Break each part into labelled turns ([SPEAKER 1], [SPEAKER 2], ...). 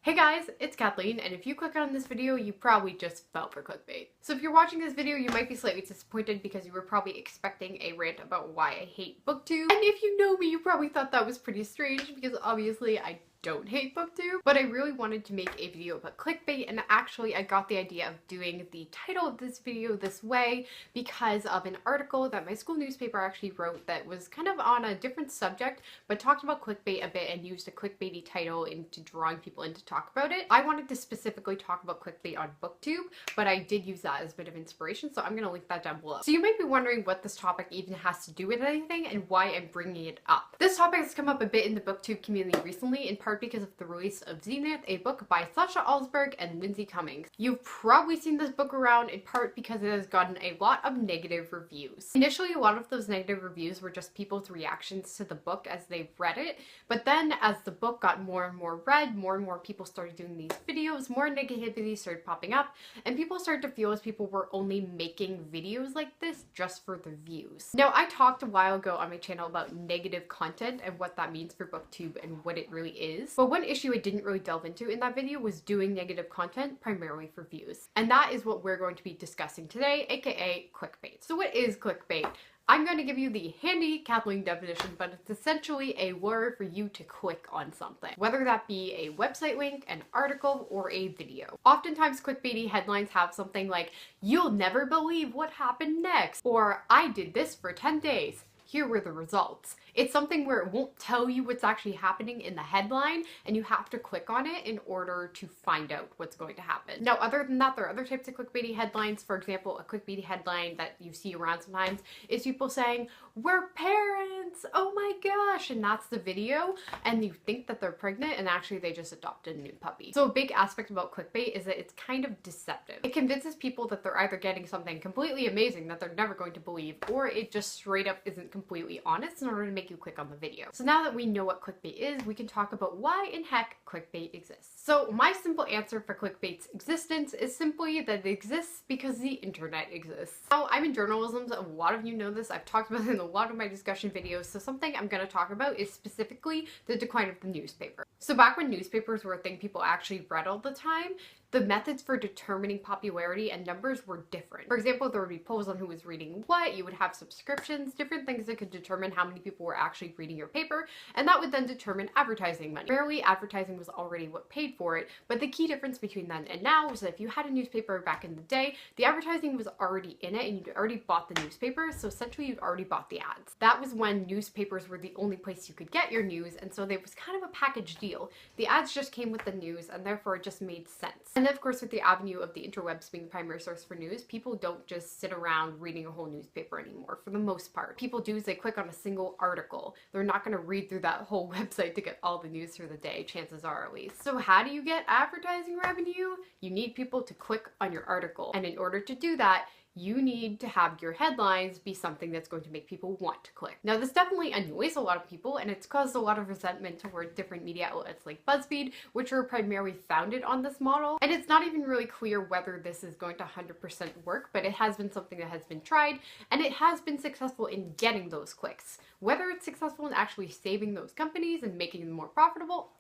[SPEAKER 1] Hey guys, it's Kathleen, and if you click on this video, you probably just fell for clickbait. So if you're watching this video, you might be slightly disappointed because you were probably expecting a rant about why I hate Booktube. And if you know me, you probably thought that was pretty strange because obviously I don't hate Booktube, but I really wanted to make a video about clickbait, and actually I got the idea of doing the title of this video this way because of an article that my school newspaper actually wrote that was kind of on a different subject but talked about clickbait a bit and used a clickbaity title into drawing people in to talk about it. I wanted to specifically talk about clickbait on Booktube, but I did use that as a bit of inspiration, so I'm going to link that down below. So you might be wondering what this topic even has to do with anything and why I'm bringing it up. This topic has come up a bit in the Booktube community recently, in part because of the release of Zenith, a book by Sasha Alsberg and Lindsay Cummings. You've probably seen this book around in part because it has gotten a lot of negative reviews. Initially, a lot of those negative reviews were just people's reactions to the book as they've read it, but then as the book got more and more read, more and more people started doing these videos, more negativity started popping up, and people started to feel as people were only making videos like this just for the views. Now, I talked a while ago on my channel about negative content and what that means for Booktube and what it really is, but one issue I didn't really delve into in that video was doing negative content primarily for views. And that is what we're going to be discussing today, aka clickbait. So what is clickbait? I'm going to give you the handy Kathleen definition, but it's essentially a word for you to click on something, whether that be a website link, an article, or a video. Oftentimes clickbaity headlines have something like, "You'll never believe what happened next," or "I did this for 10 days. Here were the results." It's something where it won't tell you what's actually happening in the headline, and you have to click on it in order to find out what's going to happen. Now, other than that, there are other types of clickbaity headlines. For example, a clickbaity headline that you see around sometimes is people saying, "We're parents, oh my gosh," and that's the video, and you think that they're pregnant, and actually they just adopted a new puppy. So a big aspect about clickbait is that it's kind of deceptive. It convinces people that they're either getting something completely amazing that they're never going to believe, or it just straight up isn't completely honest in order to make you click on the video. So now that we know what clickbait is, we can talk about why in heck clickbait exists. So my simple answer for clickbait's existence is simply that it exists because the internet exists. Now, I'm in journalism, so a lot of you know this. I've talked about it in a lot of my discussion videos, so something I'm going to talk about is specifically the decline of the newspaper. So back when newspapers were a thing people actually read all the time, the methods for determining popularity and numbers were different. For example, there would be polls on who was reading what, you would have subscriptions, different things that could determine how many people were actually reading your paper, and that would then determine advertising money. Rarely, advertising was already what paid for it, but the key difference between then and now was that if you had a newspaper back in the day, the advertising was already in it and you'd already bought the newspaper, so essentially you'd already bought the ads. That was when newspapers were the only place you could get your news, and so there was kind of a package deal. The ads just came with the news, and therefore it just made sense. And then, of course, with the avenue of the interwebs being the primary source for news, people don't just sit around reading a whole newspaper anymore, for the most part. People do is they click on a single article. They're not going to read through that whole website to get all the news for the day, chances are at least. So how do you get advertising revenue? You need people to click on your article. And in order to do that, you need to have your headlines be something that's going to make people want to click. Now, this definitely annoys a lot of people, and it's caused a lot of resentment toward different media outlets like BuzzFeed, which are primarily founded on this model. And it's not even really clear whether this is going to 100% work, but it has been something that has been tried, and it has been successful in getting those clicks. Whether it's successful in actually saving those companies and making them more profitable,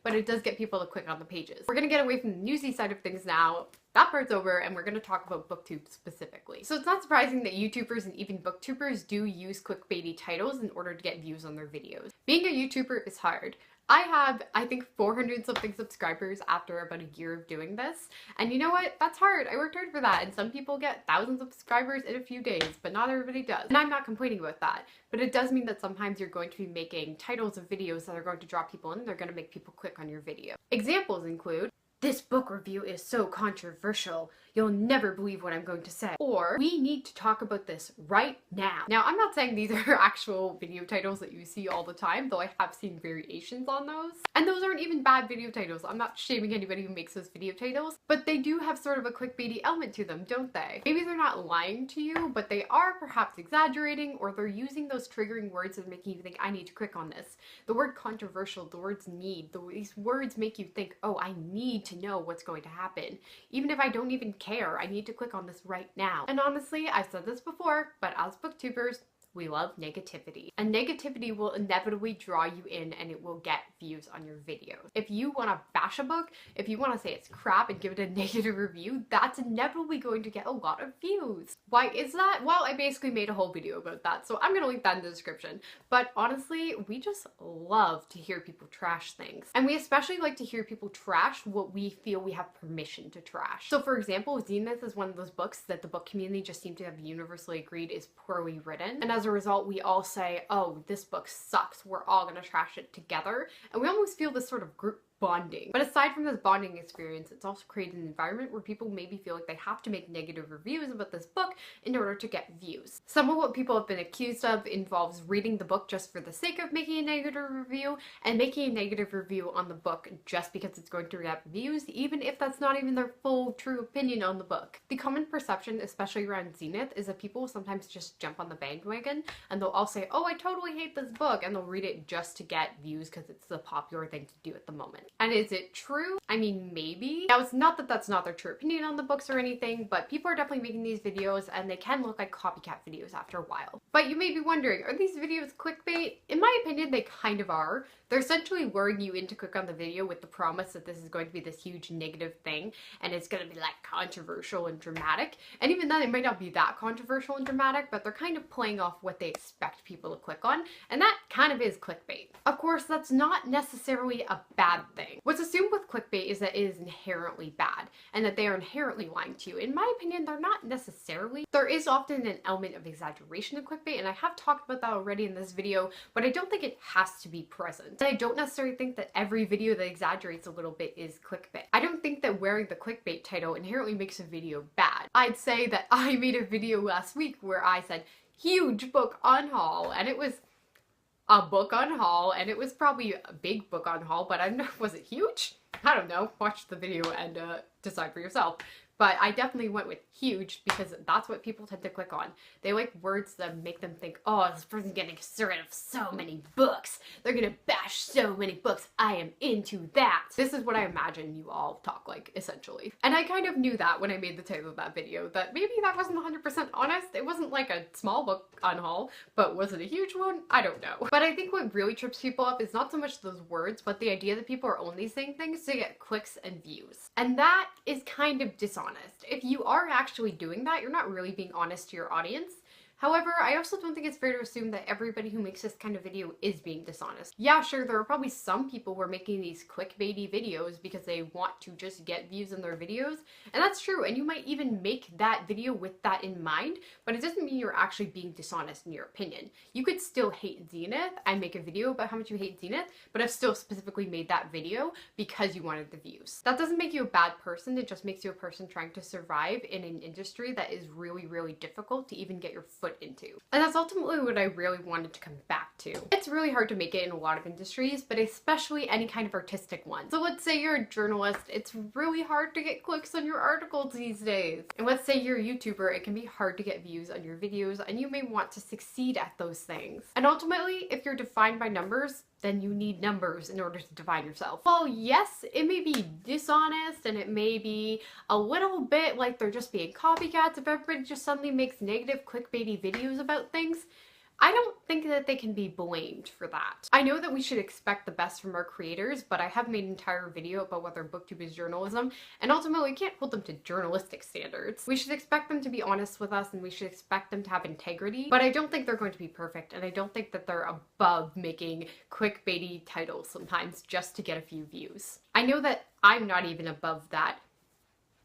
[SPEAKER 1] but it does get people to click on the pages. We're gonna get away from the newsy side of things now. That part's over, and we're going to talk about Booktube specifically. So it's not surprising that YouTubers and even Booktubers do use clickbaity titles in order to get views on their videos. Being a YouTuber is hard. I have, I think, 400 something subscribers after about a year of doing this. And you know what? That's hard. I worked hard for that. And some people get thousands of subscribers in a few days, but not everybody does. And I'm not complaining about that. But it does mean that sometimes you're going to be making titles of videos that are going to draw people in. They're going to make people click on your video. Examples include, "This book review is so controversial. You'll never believe what I'm going to say." Or, "We need to talk about this right now." Now, I'm not saying these are actual video titles that you see all the time, though I have seen variations on those. And those aren't even bad video titles. I'm not shaming anybody who makes those video titles, but they do have sort of a clickbaity element to them, don't they? Maybe they're not lying to you, but they are perhaps exaggerating, or they're using those triggering words that are making you think, I need to click on this. The word controversial, the words need, these words make you think, oh, I need to know what's going to happen. Even if I don't even care, I need to click on this right now. And honestly, I've said this before, but as booktubers, we love negativity. And negativity will inevitably draw you in and it will get views on your videos. If you want to bash a book, if you want to say it's crap and give it a negative review, that's inevitably going to get a lot of views. Why is that? Well, I basically made a whole video about that, so I'm gonna link that in the description. But honestly, we just love to hear people trash things. And we especially like to hear people trash what we feel we have permission to trash. So for example, Zenith is one of those books that the book community just seems to have universally agreed is poorly written. And as a result, we all say, oh, this book sucks. We're all gonna trash it together. And we almost feel this sort of group bonding. But aside from this bonding experience, it's also created an environment where people maybe feel like they have to make negative reviews about this book in order to get views. Some of what people have been accused of involves reading the book just for the sake of making a negative review and making a negative review on the book just because it's going to get views, even if that's not even their full true opinion on the book. The common perception, especially around Zenith, is that people sometimes just jump on the bandwagon and they'll all say, oh, I totally hate this book, and they'll read it just to get views because it's the popular thing to do at the moment. And is it true? I mean, maybe. Now, it's not that that's not their true opinion on the books or anything, but people are definitely making these videos and they can look like copycat videos after a while. But you may be wondering, are these videos clickbait? In my opinion, they kind of are. They're essentially luring you in to click on the video with the promise that this is going to be this huge negative thing and it's going to be like controversial and dramatic. And even then, it might not be that controversial and dramatic, but they're kind of playing off what they expect people to click on, and that kind of is clickbait. Of course, that's not necessarily a bad thing. What's assumed with clickbait is that it is inherently bad and that they are inherently lying to you. In my opinion, they're not necessarily. There is often an element of exaggeration in clickbait, and I have talked about that already in this video, but I don't think it has to be present. And I don't necessarily think that every video that exaggerates a little bit is clickbait. I don't think that wearing the clickbait title inherently makes a video bad. I'd say that I made a video last week where I said, huge book on haul, and it was a book on haul, and it was probably a big book on haul, but I don't know, was it huge? I don't know. Watch the video and decide for yourself. But I definitely went with huge because that's what people tend to click on. They like words that make them think, oh, this person's getting rid of so many books. They're gonna bash so many books. I am into that. This is what I imagine you all talk like, essentially. And I kind of knew that when I made the title of that video, that maybe that wasn't 100% honest. It wasn't like a small book on haul, but was it a huge one? I don't know. But I think what really trips people up is not so much those words, but the idea that people are only saying things to get clicks and views. And that is kind of dishonest. If you are actually doing that, you're not really being honest to your audience. However, I also don't think it's fair to assume that everybody who makes this kind of video is being dishonest. Yeah, sure, there are probably some people who are making these clickbaity videos because they want to just get views in their videos, and that's true, and you might even make that video with that in mind, but it doesn't mean you're actually being dishonest in your opinion. You could still hate Zenith and make a video about how much you hate Zenith, but have still specifically made that video because you wanted the views. That doesn't make you a bad person, it just makes you a person trying to survive in an industry that is really, really difficult to even get your foot into. And that's ultimately what I really wanted to come back to. It's really hard to make it in a lot of industries, but especially any kind of artistic one. So let's say you're a journalist, it's really hard to get clicks on your articles these days. And let's say you're a YouTuber, it can be hard to get views on your videos, and you may want to succeed at those things. And ultimately, if you're defined by numbers, then you need numbers in order to define yourself. Well, yes, it may be dishonest and it may be a little bit like they're just being copycats if everybody just suddenly makes negative clickbaity videos about things. I don't think that they can be blamed for that. I know that we should expect the best from our creators, but I have made an entire video about whether booktube is journalism, and ultimately we can't hold them to journalistic standards. We should expect them to be honest with us, and we should expect them to have integrity, but I don't think they're going to be perfect, and I don't think that they're above making clickbaity titles sometimes just to get a few views. I know that I'm not even above that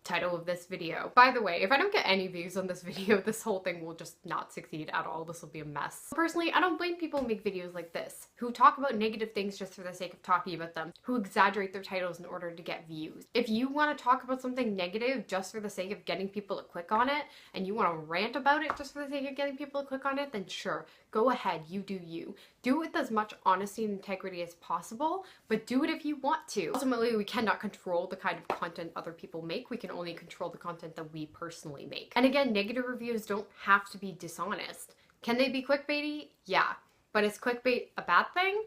[SPEAKER 1] title of this video. By the way, if I don't get any views on this video, this whole thing will just not succeed at all. This will be a mess. Personally, I don't blame people who make videos like this, who talk about negative things just for the sake of talking about them, who exaggerate their titles in order to get views. If you want to talk about something negative just for the sake of getting people to click on it, and you want to rant about it just for the sake of getting people to click on it, then sure, go ahead, you do you. Do it with as much honesty and integrity as possible, but do it if you want to. Ultimately, we cannot control the kind of content other people make. We can only control the content that we personally make. And again, negative reviews don't have to be dishonest. Can they be clickbaity? Yeah. But is clickbait a bad thing?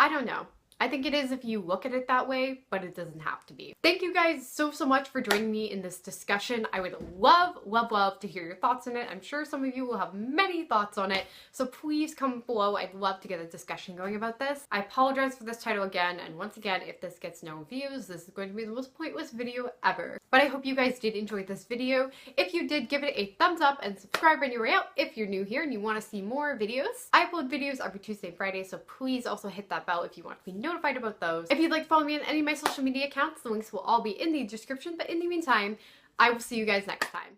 [SPEAKER 1] I don't know. I think it is if you look at it that way, but it doesn't have to be. Thank you guys so much for joining me in this discussion. I would love to hear your thoughts on it. I'm sure some of you will have many thoughts on it, so please comment below. I'd love to get a discussion going about this. I apologize for this title again, and once again, if this gets no views, this is going to be the most pointless video ever. But I hope you guys did enjoy this video. If you did, give it a thumbs up and subscribe on your way out if you're new here and you want to see more videos. I upload videos every Tuesday and Friday, so please also hit that bell if you want to be notified about those. If you'd like to follow me on any of my social media accounts, the links will all be in the description. But in the meantime, I will see you guys next time.